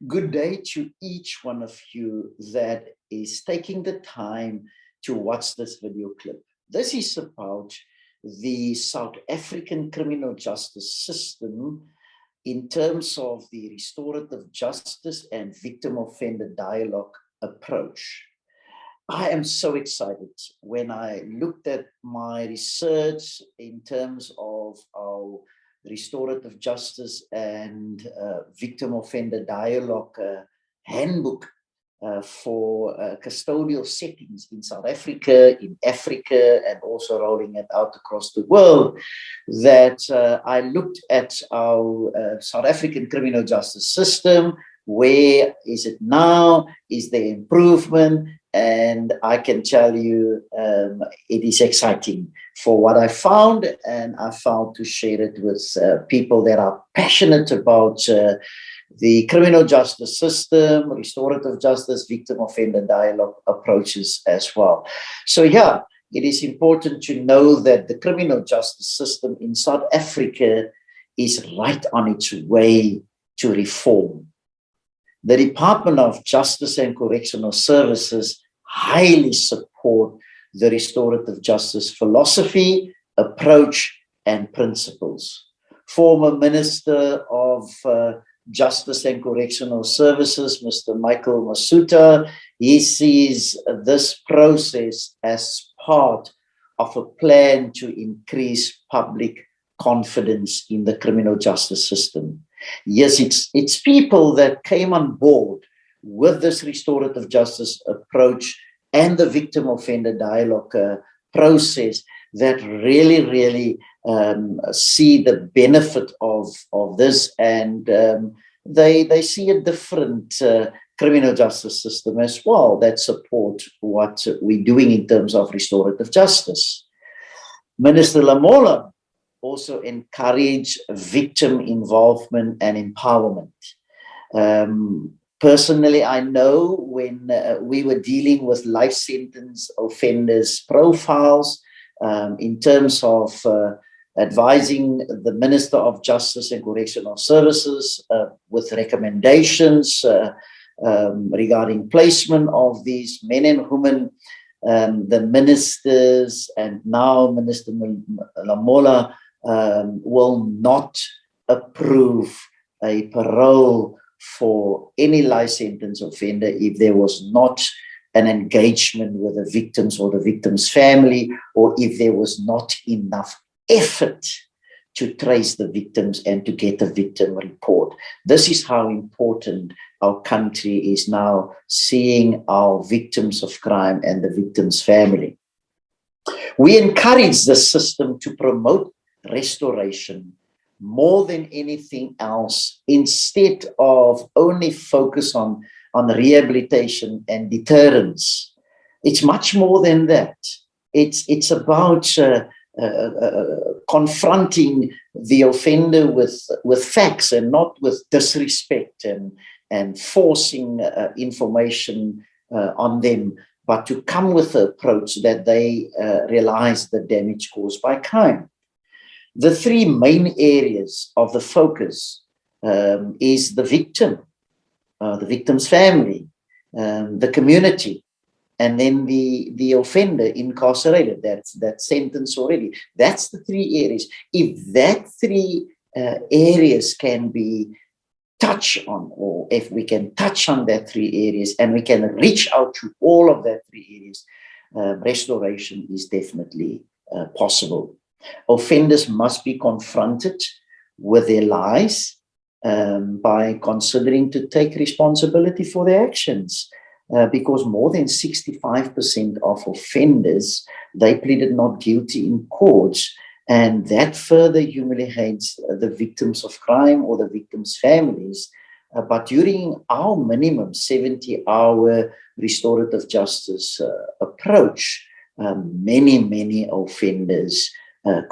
Good day to each one of you that is taking the time to watch this video clip. This is about the South African criminal justice system in terms of the restorative justice and victim-offender dialogue approach. I am so excited when I looked at my research in terms of our restorative justice and victim offender dialogue handbook for custodial settings in South Africa, in Africa, and also rolling it out across the world, that I looked at our South African criminal justice system. Where is it now? Is there improvement? And I can tell you it is exciting for what I found, and I found to share it with people that are passionate about the criminal justice system, restorative justice, victim offender dialogue approaches as well. So yeah, it is important to know that the criminal justice system in South Africa is right on its way to reform. The Department of Justice and Correctional Services highly support the restorative justice philosophy, approach, and principles. Former Minister of Justice and Correctional Services, Mr. Michael Masuta, he sees this process as part of a plan to increase public confidence in the criminal justice system. Yes, it's people that came on board with this restorative justice approach and the victim offender dialogue process that really see the benefit of this, and they see a different criminal justice system as well that support what we're doing in terms of restorative justice. Minister Lamola also encourage victim involvement and empowerment. Personally, I know when we were dealing with life sentence offenders' profiles in terms of advising the Minister of Justice and Correctional Services with recommendations regarding placement of these men and women, the ministers and now Minister Lamola will not approve a parole for any life sentence offender if there was not an engagement with the victims or the victim's family, or if there was not enough effort to trace the victims and to get a victim report. This is how important our country is now seeing our victims of crime and the victim's family. We encourage the system to promote restoration more than anything else, instead of only focus on rehabilitation and deterrence. It's much more than that. It's about confronting the offender with facts and not with disrespect and forcing information on them, but to come with an approach that they realize the damage caused by crime. The three main areas of the focus is the victim, the victim's family, the community, and then the offender incarcerated, that sentence already. That's the three areas. If that three areas can be touched on, or if we can touch on that three areas and we can reach out to all of that three areas, restoration is definitely possible. Offenders must be confronted with their lies by considering to take responsibility for their actions, because more than 65% of offenders, they pleaded not guilty in courts, and that further humiliates the victims of crime or the victims' families. But during our minimum 70-hour restorative justice approach, many offenders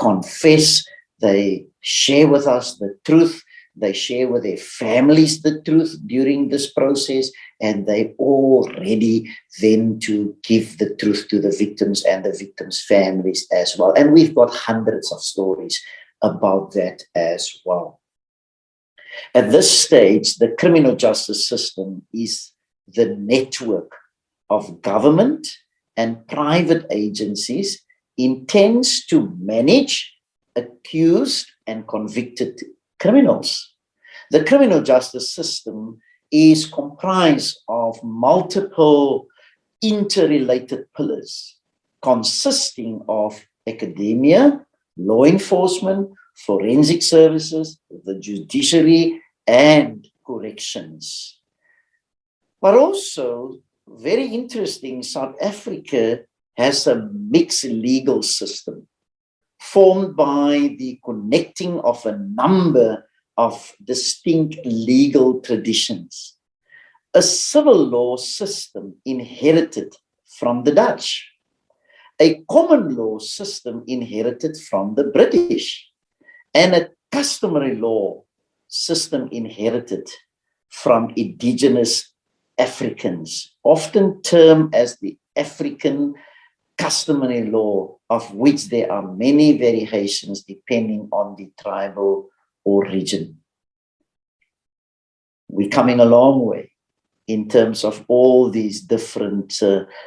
confess, they share with us the truth, they share with their families the truth during this process, and they all ready then to give the truth to the victims and the victims' families as well. And we've got hundreds of stories about that as well. At this stage, the criminal justice system is the network of government and private agencies intends to manage accused and convicted criminals. The criminal justice system is comprised of multiple interrelated pillars consisting of academia, law enforcement, forensic services, the judiciary, and corrections. But also, very interesting, South Africa has a mixed legal system formed by the connecting of a number of distinct legal traditions. A civil law system inherited from the Dutch, a common law system inherited from the British, and a customary law system inherited from indigenous Africans, often termed as the African customary law, of which there are many variations depending on the tribal origin. We're coming a long way in terms of all these different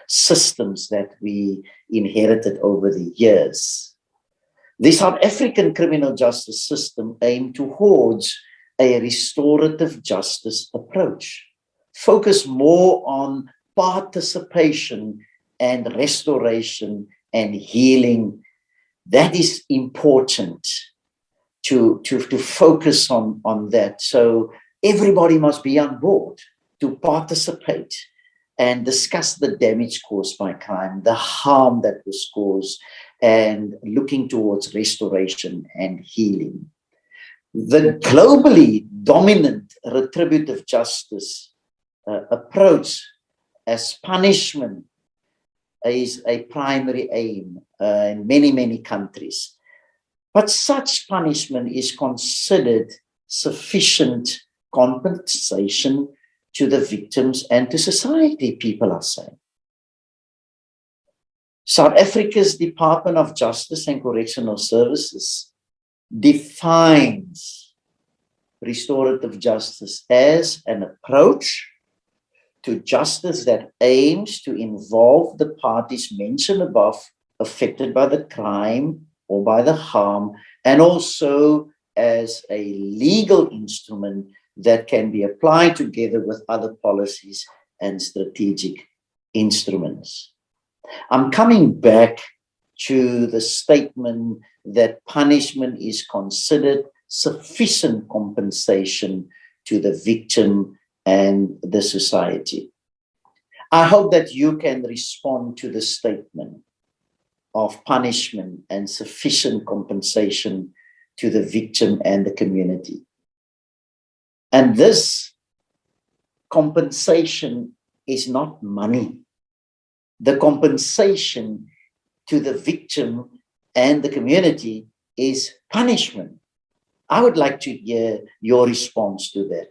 systems that we inherited over the years. The South African criminal justice system aimed towards a restorative justice approach, focus more on participation and restoration and healing. That is important to focus on that. So everybody must be on board to participate and discuss the damage caused by crime, the harm that was caused, and looking towards restoration and healing. The globally dominant retributive justice approach as punishment is a primary aim in many, many countries. But such punishment is considered sufficient compensation to the victims and to society, people are saying. South Africa's Department of Justice and Correctional Services defines restorative justice as an approach to justice that aims to involve the parties mentioned above affected by the crime or by the harm, and also as a legal instrument that can be applied together with other policies and strategic instruments. I'm coming back to the statement that punishment is considered sufficient compensation to the victim and the society. I hope that you can respond to the statement of punishment and sufficient compensation to the victim and the community. And this compensation is not money. The compensation to the victim and the community is punishment. I would like to hear your response to that.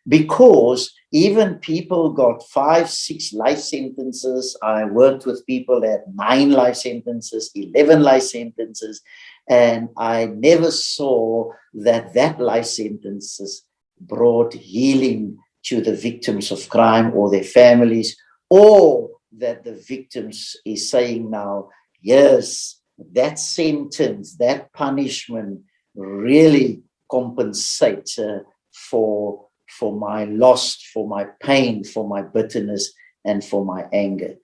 Because even people got 5, 6 life sentences. I worked with people that had 9 life sentences, 11 life sentences, and I never saw that life sentences brought healing to the victims of crime or their families, or that the victims is saying now, yes, that sentence, that punishment really compensates for my loss, for my pain, for my bitterness, and for my anger.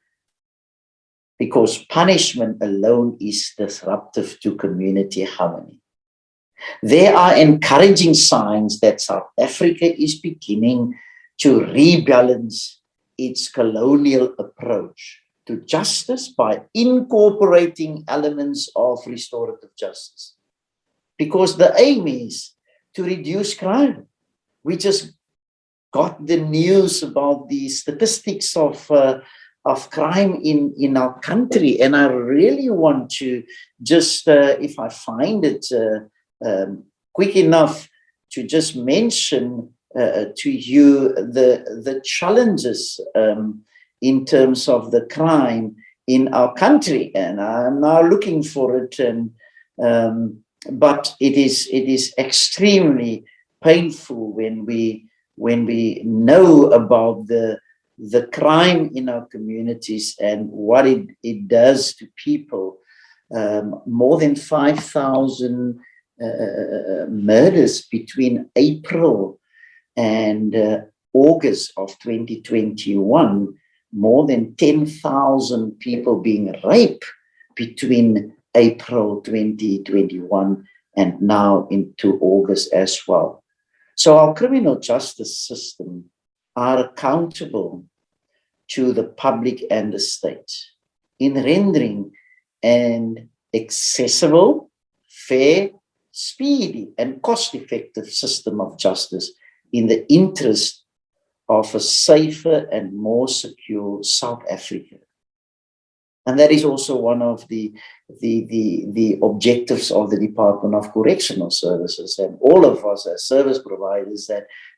Because punishment alone is disruptive to community harmony. There are encouraging signs that South Africa is beginning to rebalance its colonial approach to justice by incorporating elements of restorative justice. Because the aim is to reduce crime. We just got the news about the statistics of crime in our country, and I really want to just, if I find it quick enough, to just mention to you the challenges in terms of the crime in our country, and I'm now looking for it, and but it is extremely painful when we know about the crime in our communities and what it does to people. More than 5,000 murders between April and August of 2021, more than 10,000 people being raped between April 2021 and now into August as well. So our criminal justice system are accountable to the public and the state in rendering an accessible, fair, speedy, and cost-effective system of justice in the interest of a safer and more secure South Africa. And that is also one of the objectives of the Department of Correctional Services, and all of us as service providers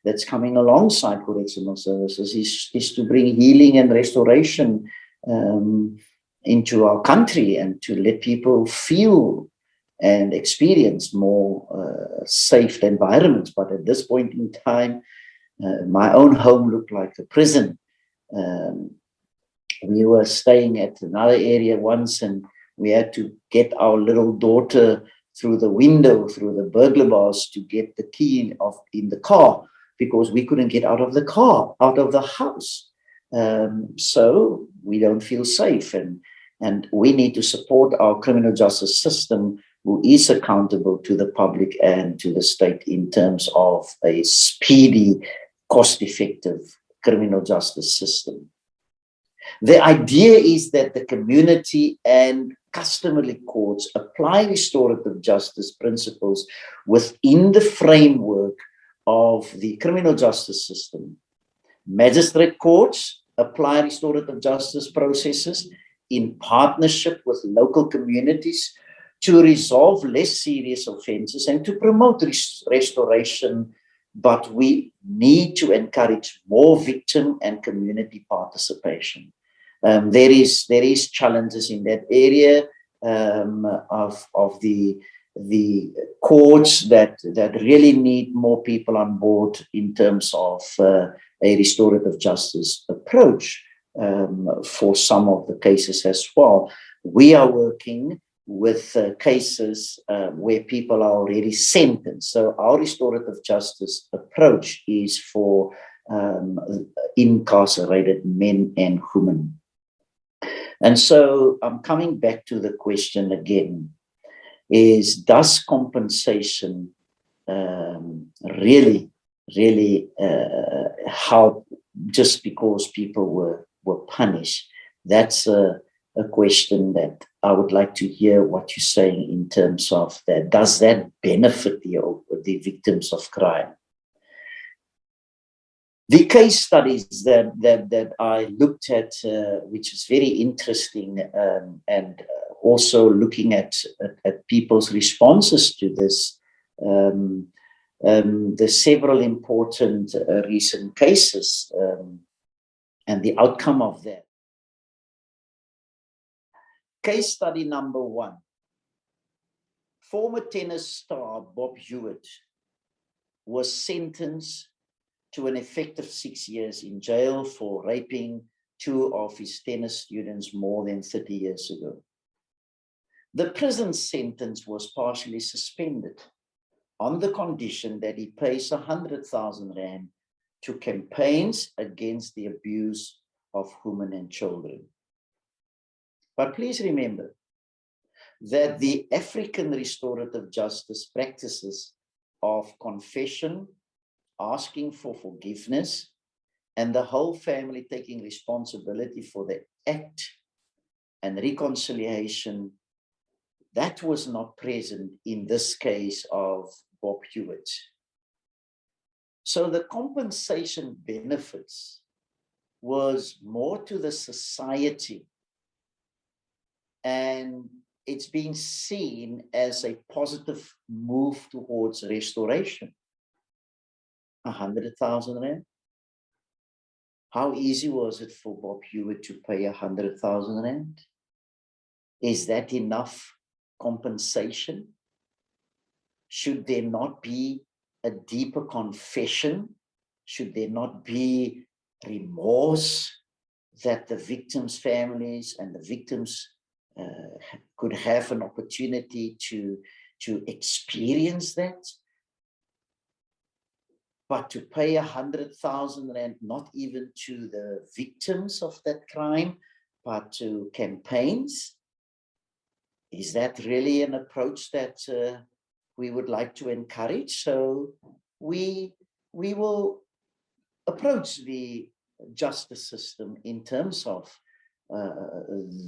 that's coming alongside correctional services is to bring healing and restoration into our country and to let people feel and experience more safe environments. But at this point in time, my own home looked like a prison. We were staying at another area once, and we had to get our little daughter through the window, through the burglar bars, to get the key in the car, because we couldn't get out of the car, out of the house. So we don't feel safe, and we need to support our criminal justice system, who is accountable to the public and to the state in terms of a speedy, cost-effective criminal justice system. The idea is that the community and customary courts apply restorative justice principles within the framework of the criminal justice system. Magistrate courts apply restorative justice processes in partnership with local communities to resolve less serious offenses and to promote restoration, but we need to encourage more victim and community participation. There is challenges in that area of the courts that really need more people on board in terms of a restorative justice approach for some of the cases as well. We are working with cases where people are already sentenced. So our restorative justice approach is for incarcerated men and women. And so I'm coming back to the question again, is does compensation really help just because people were punished? That's a question that I would like to hear what you're saying in terms of that. Does that benefit the victims of crime? The case studies that I looked at, which is very interesting, and also looking at people's responses to this, there's several important recent cases and the outcome of that. Case study number 1. Former tennis star Bob Hewitt was sentenced to an effective 6 years in jail for raping 2 of his tennis students more than 30 years ago. The prison sentence was partially suspended on the condition that he pays 100,000 rand to campaigns against the abuse of women and children. But please remember that the African restorative justice practices of confession, asking for forgiveness, and the whole family taking responsibility for the act and reconciliation, that was not present in this case of Bob Hewitt. So the compensation benefits was more to the society, and it's being seen as a positive move towards restoration. 100,000 rand. How easy was it for Bob Hewitt to pay 100,000 rand? Is that enough compensation? Should there not be a deeper confession? Should there not be remorse that the victims' families and the victims could have an opportunity to experience that? But to pay 100,000 rand, not even to the victims of that crime, but to campaigns, is that really an approach that we would like to encourage? So we will approach the justice system in terms of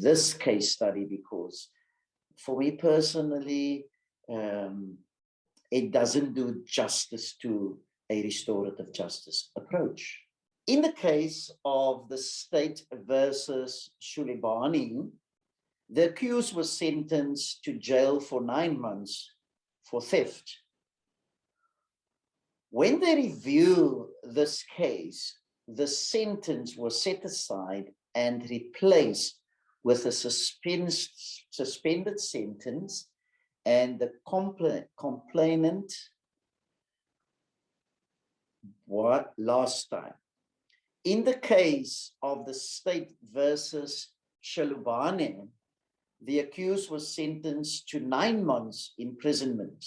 this case study, because for me personally, it doesn't do justice to a restorative justice approach. In the case of the state versus Shulibani, the accused was sentenced to jail for 9 months for theft. When they review this case, the sentence was set aside and replaced with a suspended sentence, and the complainant, what last time? In the case of the state versus Shalubane, the accused was sentenced to 9 months imprisonment.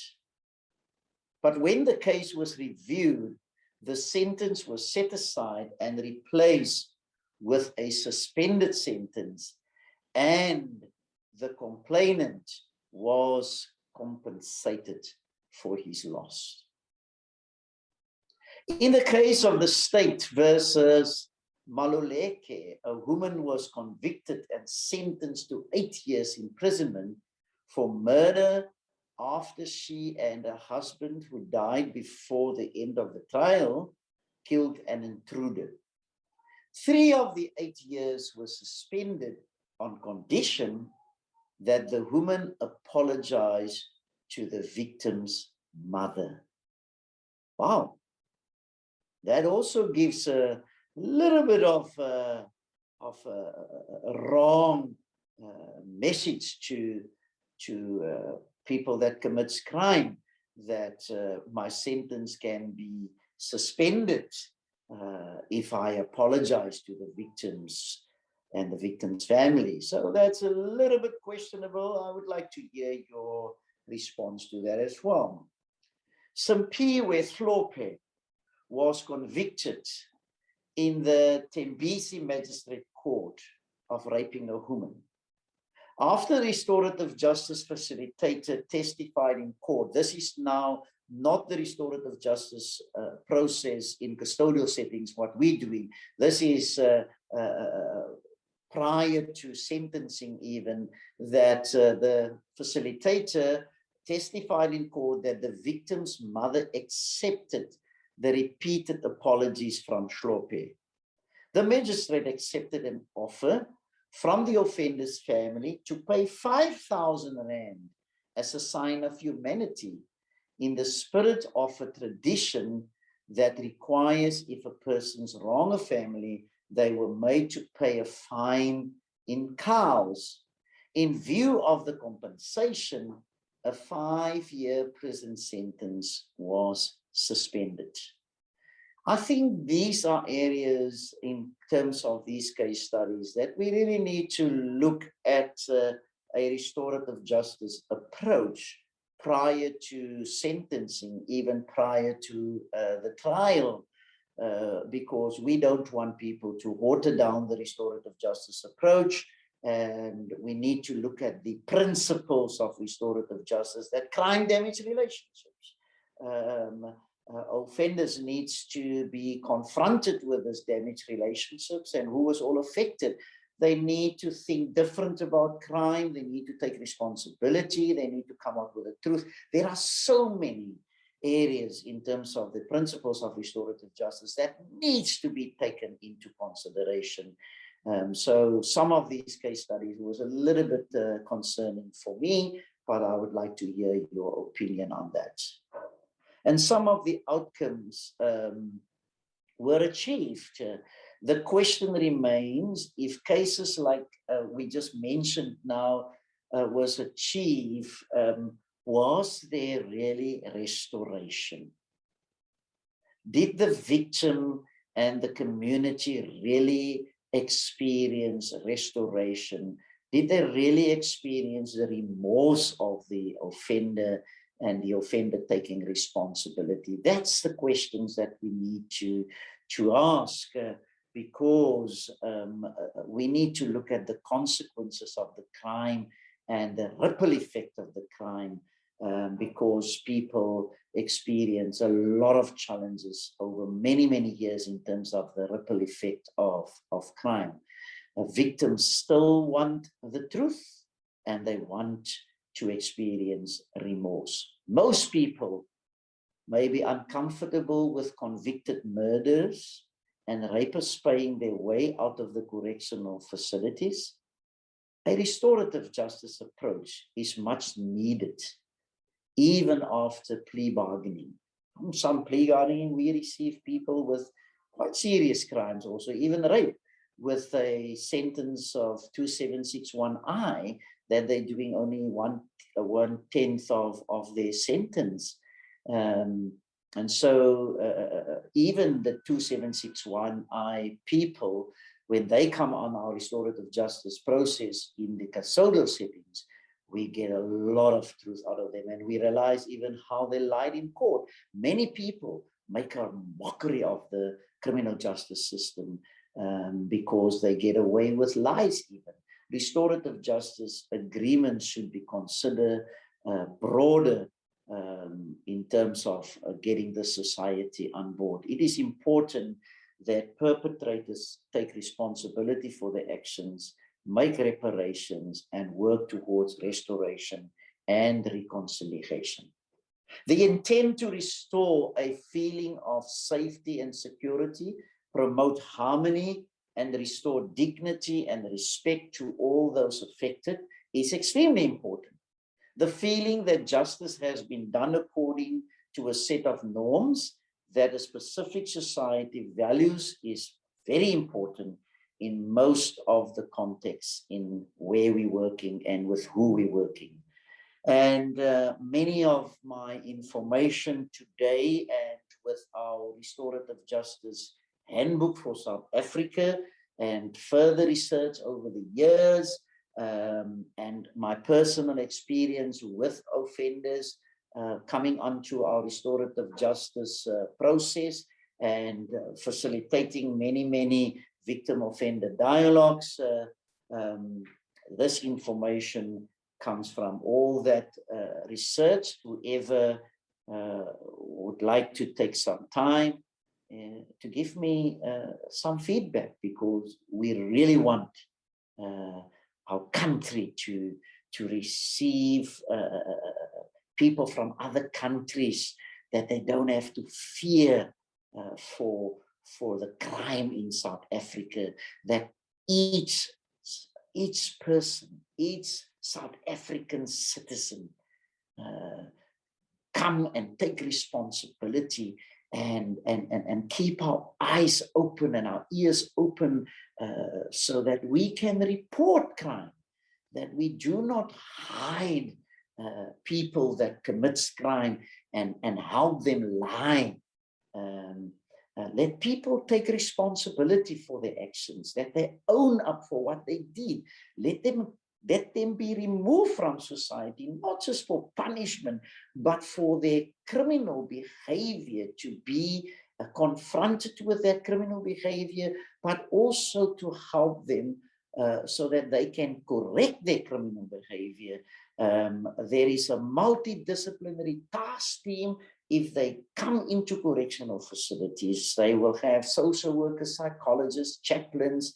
But when the case was reviewed, the sentence was set aside and replaced with a suspended sentence, and the complainant was compensated for his loss. In the case of the state versus Maluleke, a woman was convicted and sentenced to 8 years imprisonment for murder after she and her husband, who died before the end of the trial, killed an intruder. 3 of the 8 years were suspended on condition that the woman apologized to the victim's mother. Wow. That also gives a little bit of a wrong message to people that commits crime, that my sentence can be suspended if I apologize to the victims and the victim's family. So that's a little bit questionable. I would like to hear your response to that as well. Simpiwe Hlophe was convicted in the Tembisi Magistrate Court of raping a woman. After restorative justice facilitator testified in court, this is now not the restorative justice process in custodial settings, what we're doing. This is prior to sentencing even, that the facilitator testified in court that the victim's mother accepted the repeated apologies from Hlophe. The magistrate accepted an offer from the offender's family to pay 5,000 rand as a sign of humanity, in the spirit of a tradition that requires, if a person's wrong a family, they were made to pay a fine in cows. In view of the compensation, a 5-year prison sentence was suspended. I think these are areas in terms of these case studies that we really need to look at a restorative justice approach prior to sentencing, even prior to the trial, because we don't want people to water down the restorative justice approach. And we need to look at the principles of restorative justice, that crime damage relationships. Offenders needs to be confronted with this damaged relationships and who was all affected. They need to think different about crime. They need to take responsibility. They need to come up with the truth. There are so many areas in terms of the principles of restorative justice that needs to be taken into consideration. So some of these case studies was a little bit concerning for me, but I would like to hear your opinion on that. And some of the outcomes were achieved. The question remains, if cases like we just mentioned now was achieved, was there really restoration? Did the victim and the community really experience restoration? Did they really experience the remorse of the offender and the offender taking responsibility? That's the questions that we need to ask, because we need to look at the consequences of the crime and the ripple effect of the crime, because people experience a lot of challenges over many, many years in terms of the ripple effect of crime. Victims still want the truth, and they want to experience remorse. Most people may be uncomfortable with convicted murderers and rapists paying their way out of the correctional facilities. A restorative justice approach is much needed, even after plea bargaining. From some plea bargaining, we receive people with quite serious crimes, also even rape, with a sentence of 2761I, that they're doing only one-tenth of their sentence. And so even the 2761I people, when they come on our restorative justice process in the custodial settings, we get a lot of truth out of them, and we realize even how they lied in court. Many people make a mockery of the criminal justice system because they get away with lies even. Restorative justice agreements should be considered broader in terms of getting the society on board. It is important that perpetrators take responsibility for their actions, make reparations, and work towards restoration and reconciliation. The intent to restore a feeling of safety and security, promote harmony, and restore dignity and respect to all those affected is extremely important. The feeling that justice has been done according to a set of norms that a specific society values is very important in most of the contexts in where we're working and with who we're working. And many of my information today, and with our restorative justice handbook for South Africa and further research over the years, and my personal experience with offenders coming onto our restorative justice process and facilitating many victim-offender dialogues. This information comes from all that research. Whoever would like to take some time to give me some feedback, because we really want our country to receive people from other countries, that they don't have to fear for the crime in South Africa, that each person, each South African citizen come and take responsibility and keep our eyes open and our ears open so that we can report crime, that we do not hide people that commits crime and help them lie. Let people take responsibility for their actions, that they own up for what they did. Let them be removed from society, not just for punishment, but for their criminal behavior, to be confronted with their criminal behavior, but also to help them so that they can correct their criminal behavior. There is a multidisciplinary task team. If they come into correctional facilities, they will have social workers, psychologists, chaplains,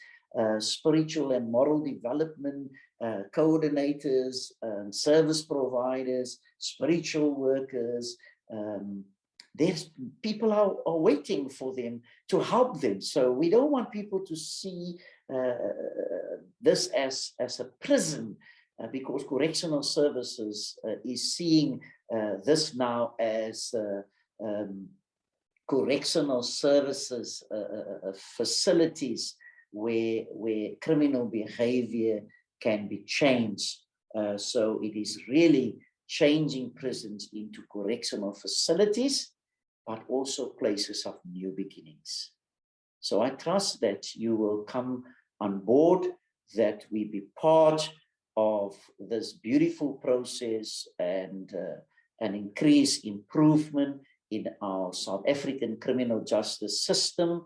spiritual and moral development coordinators, service providers, spiritual workers. There's people are waiting for them to help them. So we don't want people to see this as a prison, because correctional services is seeing this now as correctional services facilities where criminal behavior can be changed. So it is really changing prisons into correctional facilities. but also places of new beginnings. So I trust that you will come on board, that we be part of this beautiful process and an increased improvement in our South African criminal justice system,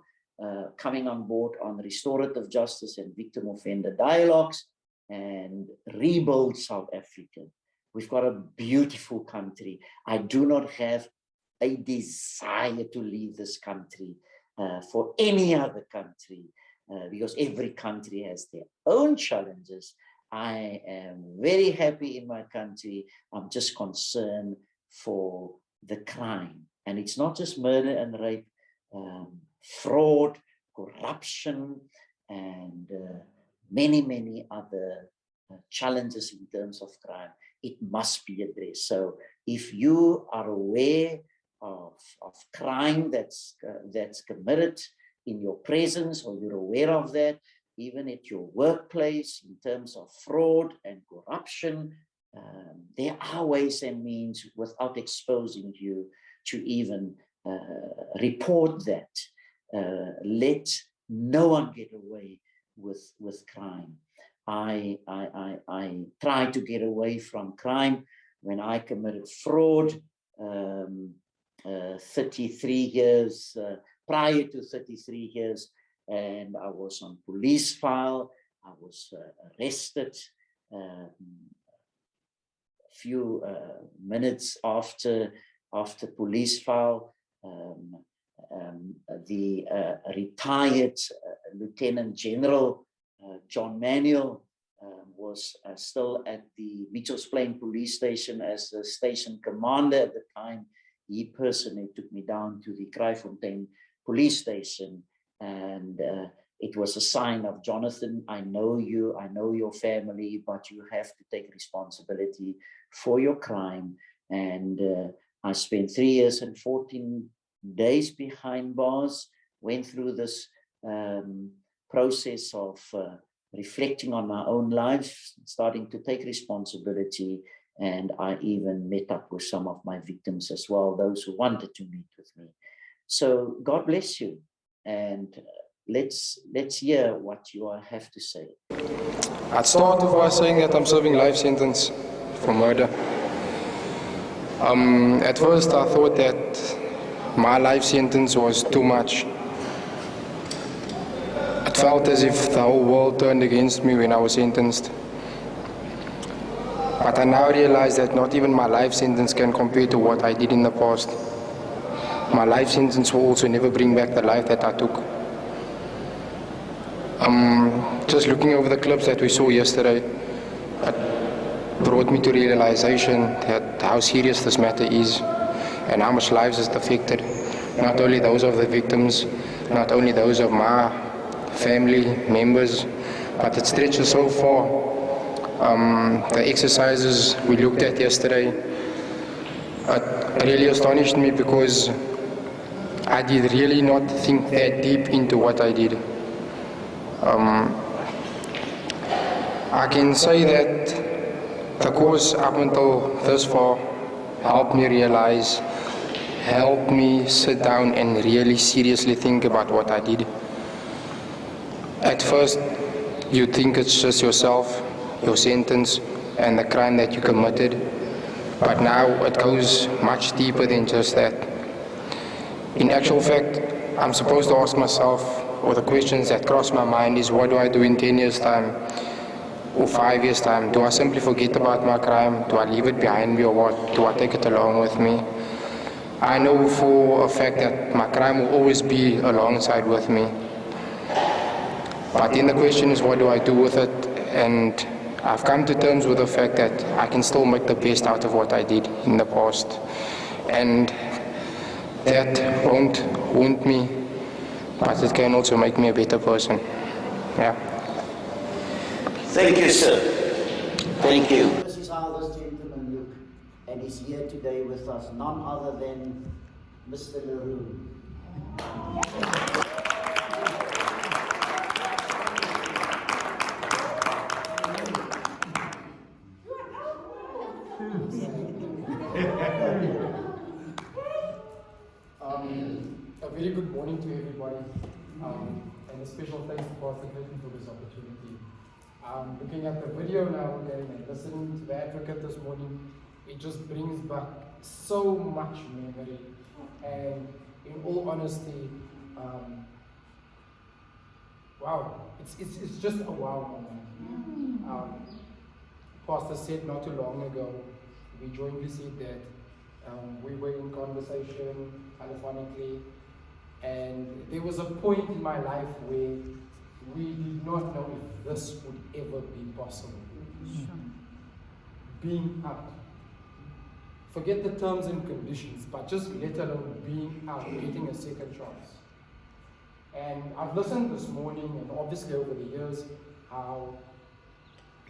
coming on board on restorative justice and victim offender dialogues, and rebuild South Africa. We've got a beautiful country. I do not have a desire to leave this country for any other country, because every country has their own challenges. I am very happy in my country. I'm just concerned for the crime. And it's not just murder and rape, fraud, corruption, and many, many other challenges in terms of crime. It must be addressed. So if you are aware of crime that's committed in your presence, or you're aware of that, even at your workplace, in terms of fraud and corruption, there are ways and means without exposing you to even report that. Let no one get away with crime. I tried to get away from crime when I committed fraud 33 years, prior to 33 years, and I was on police file. I was arrested a few minutes after police file. The retired Lieutenant General John Manuel was still at the Mitchells Plain Police Station as the station commander at the time. He personally took me down to the Kraaifontein Police Station, and it was a sign of, Jonathan, I know you, I know your family, but you have to take responsibility for your crime. And I spent 3 years and 14 days behind bars, went through this process of reflecting on my own life, starting to take responsibility, and I even met up with some of my victims as well, those who wanted to meet with me. So God bless you, and let's hear what you have to say. I'd start off by saying that I'm serving life sentence for murder. At first I thought that my life sentence was too much. It felt as if the whole world turned against me when I was sentenced. But I now realize that not even my life sentence can compare to what I did in the past. My life sentence will also never bring back the life that I took. Just looking over the clips that we saw yesterday, it brought me to realization that how serious this matter is and how much lives is affected. Not only those of the victims, not only those of my family members, but it stretches so far. The exercises we looked at yesterday, it really astonished me because I did really not think that deep into what I did. I can say that the course up until this far helped me realize, helped me sit down and really seriously think about what I did. At first, you think it's just yourself, your sentence, and the crime that you committed, but now it goes much deeper than just that. In actual fact, I'm supposed to ask myself, or the questions that cross my mind is, what do I do in 10 years' time, or 5 years' time? Do I simply forget about my crime? Do I leave it behind me, or what? Do I take it along with me? I know for a fact that my crime will always be alongside with me. But then the question is, what do I do with it? And I've come to terms with the fact that I can still make the best out of what I did in the past. And that won't haunt me, but it can also make me a better person. Yeah. Thank you, sir. Thank you. This is how this gentleman looked, and he's here today with us, none other than Mr. LaRue. special thanks to Pastor Clayton for this opportunity. Looking at the video now again and listening to the advocate this morning, it just brings back so much memory. And in all honesty, wow, it's just a wow moment. Pastor said not too long ago, we jointly said that we were in conversation telephonically, and there was a point in my life where we did not know if this would ever be possible. Being out. Forget the terms and conditions, but just let alone being out, getting a second chance. And I've listened this morning, and obviously over the years, how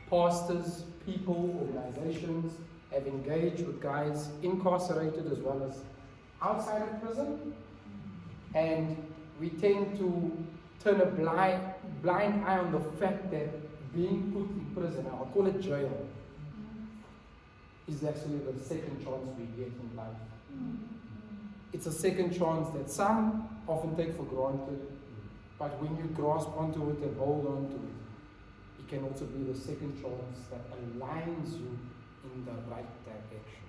pastors, people, organizations have engaged with guys incarcerated as well as outside of prison. And we tend to turn a blind eye on the fact that being put in prison, I'll call it jail, is actually the second chance we get in life. It's a second chance that some often take for granted, but when you grasp onto it and hold on to it, it can also be the second chance that aligns you in the right direction.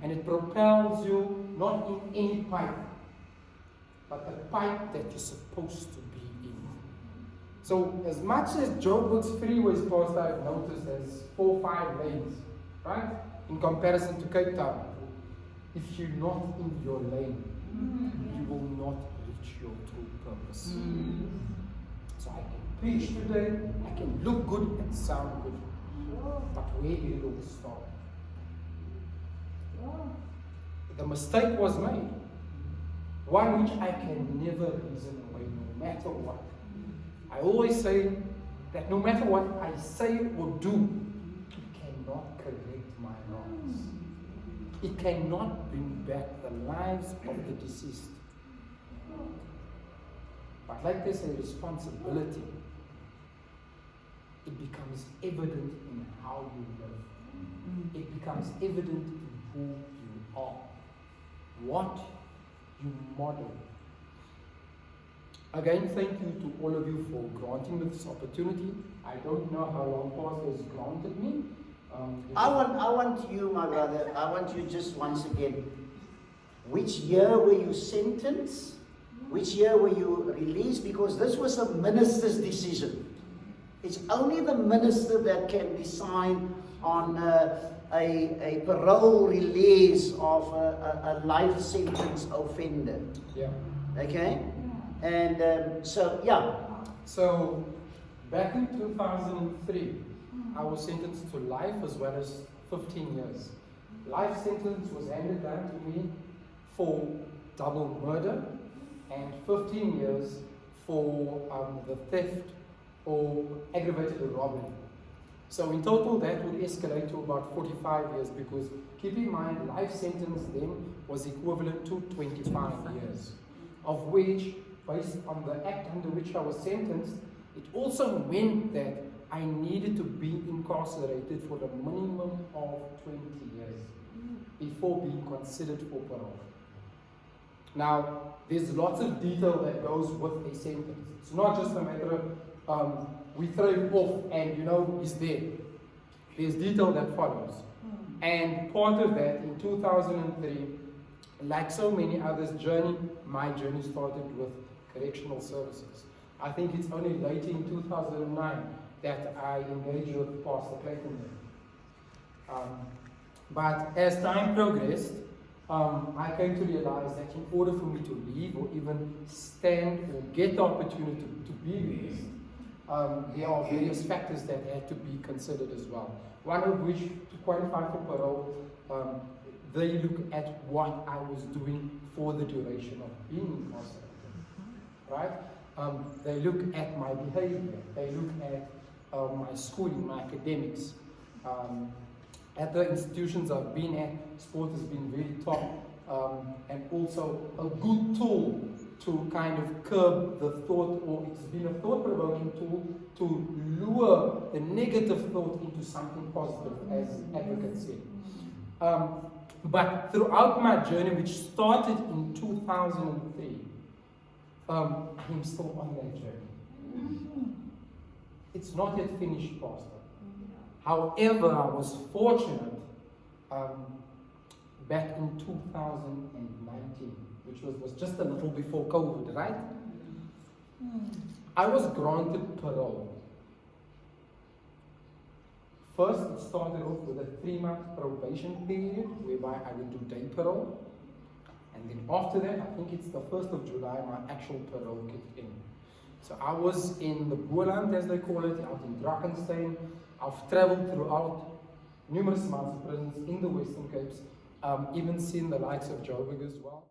And it propels you not in any pipe, but the pipe that you're supposed to be in. So as much as Joburg's freeways, Pastor, I've noticed there's 4 or 5 lanes, right? In comparison to Cape Town. If you're not in your lane, you will not reach your true purpose. So I can preach today, I can look good and sound good, but where do you start? The mistake was made, one which I can never reason away, no matter what. I always say that no matter what I say or do, it cannot correct my wrongs. It cannot bring back the lives of the deceased. But like there's a responsibility, it becomes evident in how you live. It becomes evident in who you are, what you model. Again, thank you to all of you for granting me this opportunity. I don't know how long Pastor has granted me. I want you, my brother, I want you just once again. Which year were you sentenced? Which year were you released? Because this was a minister's decision. It's only the minister that can decide on a parole release of a life sentence offender. Yeah. Okay? And so, yeah. So, back in 2003, I was sentenced to life as well as 15 years. Life sentence was handed down to me for double murder and 15 years for the theft or aggravated robbery. So in total that would escalate to about 45 years, because keep in mind life sentence then was equivalent to 25 years, of which, based on the act under which I was sentenced, it also meant that I needed to be incarcerated for a minimum of 20 years before being considered for parole. Now, there's lots of detail that goes with a sentence. It's not just a matter of we throw him off and he's there. There's detail that follows. And part of that, in 2003, like so many others' journey, my journey started with correctional services. I think it's only later in 2009 that I engaged with Pastor Clayton. But as time progressed, I came to realize that in order for me to leave or even stand or get the opportunity to be released, there are various factors that had to be considered as well. One of which, to qualify for parole, they look at what I was doing for the duration of being incarcerated, right? They look at my behavior, they look at my schooling, my academics. At the institutions I've been at, sport has been really top, and also a good tool to kind of curb the thought, or it's been a thought-provoking tool to lure the negative thought into something positive, as advocates said. But throughout my journey, which started in 2003, I'm still on that journey. It's not yet finished, Pastor. However, I was fortunate back in 2019, which was just a little before COVID, right? I was granted parole. First, it started off with a 3-month probation period whereby I would do day parole. And then after that, I think it's the 1st of July, my actual parole kicked in. So I was in the Boerland, as they call it, out in Drakenstein. I've traveled throughout numerous amounts of prisons in the Western Capes, even seen the likes of Joburg as well.